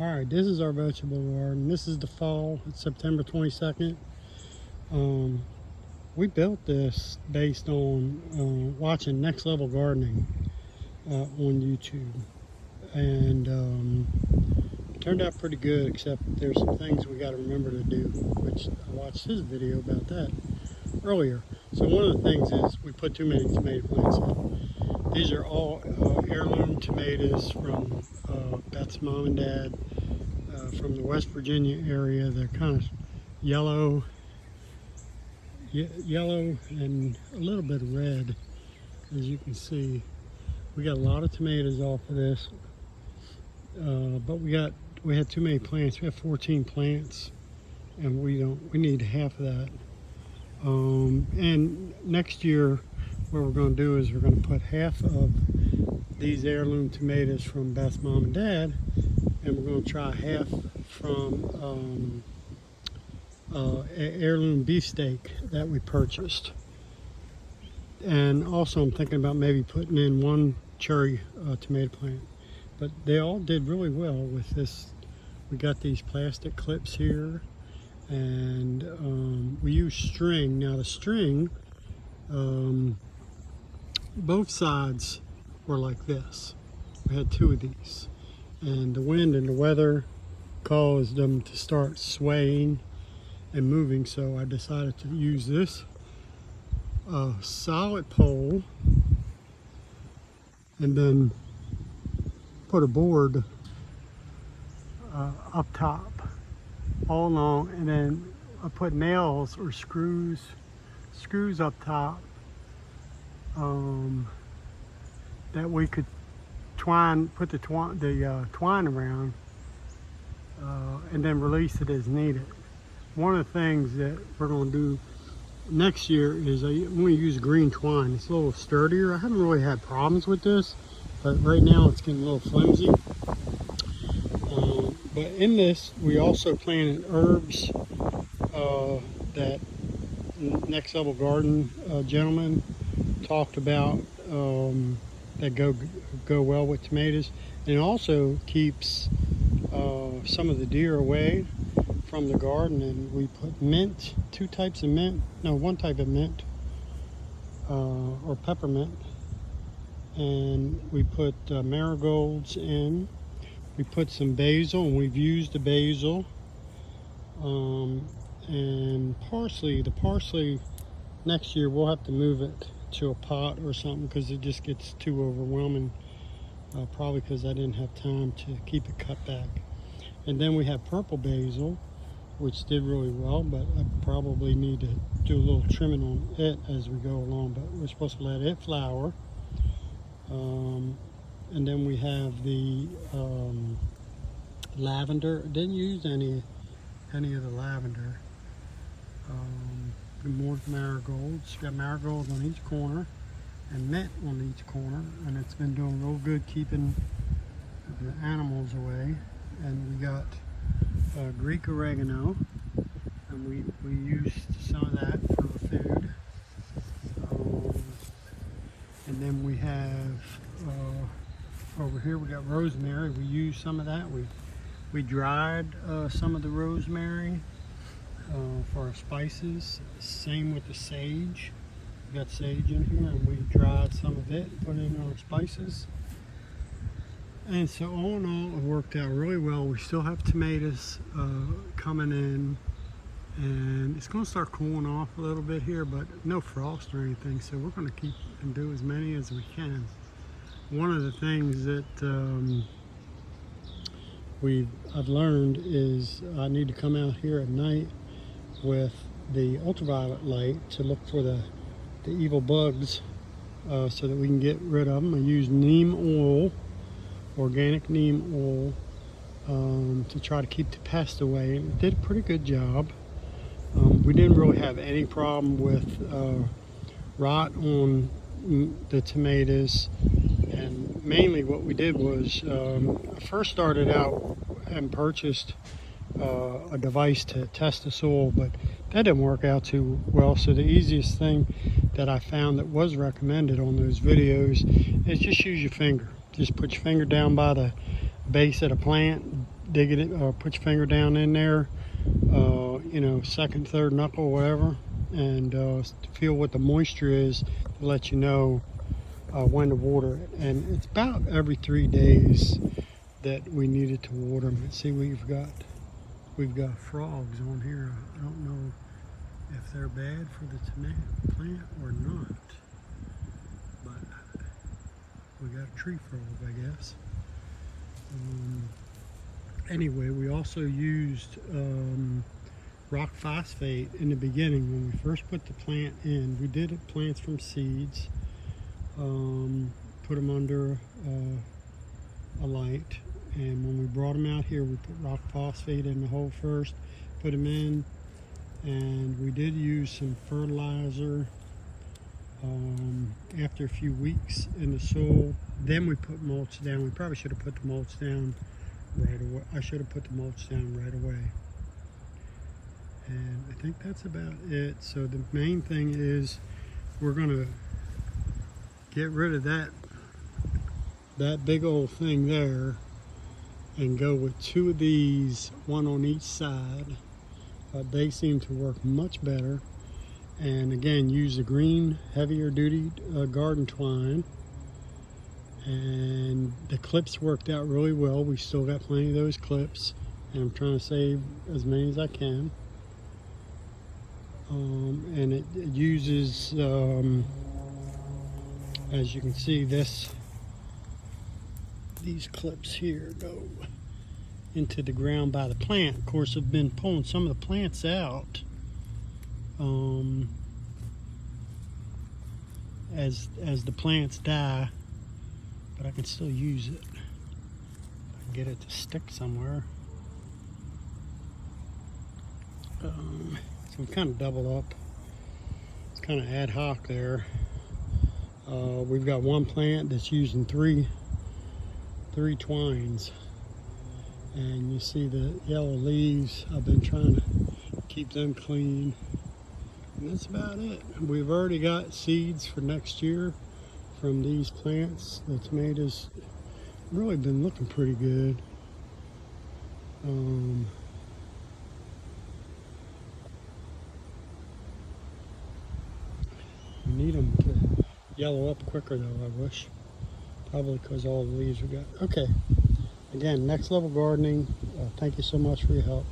Alright, this is our vegetable garden. This is the fall. It's September 22nd. We built this based on watching Next Level Gardening on YouTube. And it turned out pretty good, except there's some things we got to remember to do, which I watched his video about that earlier. So one of the things is we put too many tomato plants in. These are all heirloom tomatoes from Beth's mom and dad from the West Virginia area. They're kind of yellow and a little bit of red, as you can see. We got a lot of tomatoes off of this, but we had too many plants. We have 14 plants, and we need half of that. And next year, what we're going to do is we're going to put half of these heirloom tomatoes from Beth's mom and dad, and we're going to try half from heirloom beefsteak that we purchased. And also I'm thinking about maybe putting in one cherry tomato plant. But they all did really well with this. We got these plastic clips here, and we use string. Now the string, both sides were like this. We had two of these, and the wind and the weather caused them to start swaying and moving, so I decided to use this solid pole and then put a board up top all along, and then I put nails or screws up top that we could put the twine around and then release it as needed. One of the things that we're going to do next year is I'm going to use green twine. It's a little sturdier. I haven't really had problems with this, but right now it's getting a little flimsy. But in this, we also planted herbs that Next Level Garden gentleman talked about that go well with tomatoes, and it also keeps some of the deer away from the garden. And we put mint, one type of mint or peppermint, and we put marigolds in. We put some basil, and we've used the basil, and parsley. The parsley next year we'll have to move it to a pot or something because it just gets too overwhelming, probably because I didn't have time to keep it cut back. And then we have purple basil, which did really well, but I probably need to do a little trimming on it as we go along, but we're supposed to let it flower. And then we have the lavender. Didn't use any of the lavender. More marigolds. Got marigolds on each corner and mint on each corner, and it's been doing real good keeping the animals away. And we got Greek oregano, and we used some of that for the food. And then we have over here we got rosemary. We used some of that. We dried some of the rosemary for our spices. Same with the sage. We got sage in here, and we dried some of it, put it in our spices. And so all in all, it worked out really well. We still have tomatoes coming in, and it's going to start cooling off a little bit here, but no frost or anything, so we're going to keep and do as many as we can. One of the things that I've learned is I need to come out here at night with the ultraviolet light to look for the evil bugs, so that we can get rid of them. I use neem oil, organic neem oil, to try to keep the pests away, and it did a pretty good job. We didn't really have any problem with rot on the tomatoes, and mainly what we did was I first started out and purchased a device to test the soil, but that didn't work out too well. So the easiest thing that I found that was recommended on those videos is just use your finger. Just put your finger down by the base of the plant, dig it, put your finger down in there, you know, second, third knuckle, whatever, and feel what the moisture is to let you know when to water it. And it's about every 3 days that we needed to water them. See, we've got frogs on here. I don't know if they're bad for the tomato plant or not, but we got a tree frog, I guess. Anyway, we also used rock phosphate in the beginning when we first put the plant in. We did it plants from seeds, put them under a light, and when we brought them out here, we put rock phosphate in the hole first, put them in, and we did use some fertilizer after a few weeks in the soil. Then we put mulch down. We probably should have put the mulch down right away. I should have put the mulch down right away. And I think that's about it. So the main thing is we're gonna get rid of that big old thing there and go with 2 of these, one on each side. They seem to work much better. And again, use the green heavier duty garden twine. And the clips worked out really well. We still got plenty of those clips, and I'm trying to save as many as I can. And it uses, as you can see, these clips here go into the ground by the plant. Of course, I've been pulling some of the plants out as the plants die, but I can still use it. I can get it to stick somewhere. So we kind of double up. It's kind of ad hoc there. We've got one plant that's using three twines, and you see the yellow leaves. I've been trying to keep them clean, and that's about it. We've already got seeds for next year from these plants. The tomatoes really been looking pretty good. We need them to yellow up quicker though, I wish. Probably because all the leaves we got. Okay, again, Next Level Gardening. Thank you so much for your help.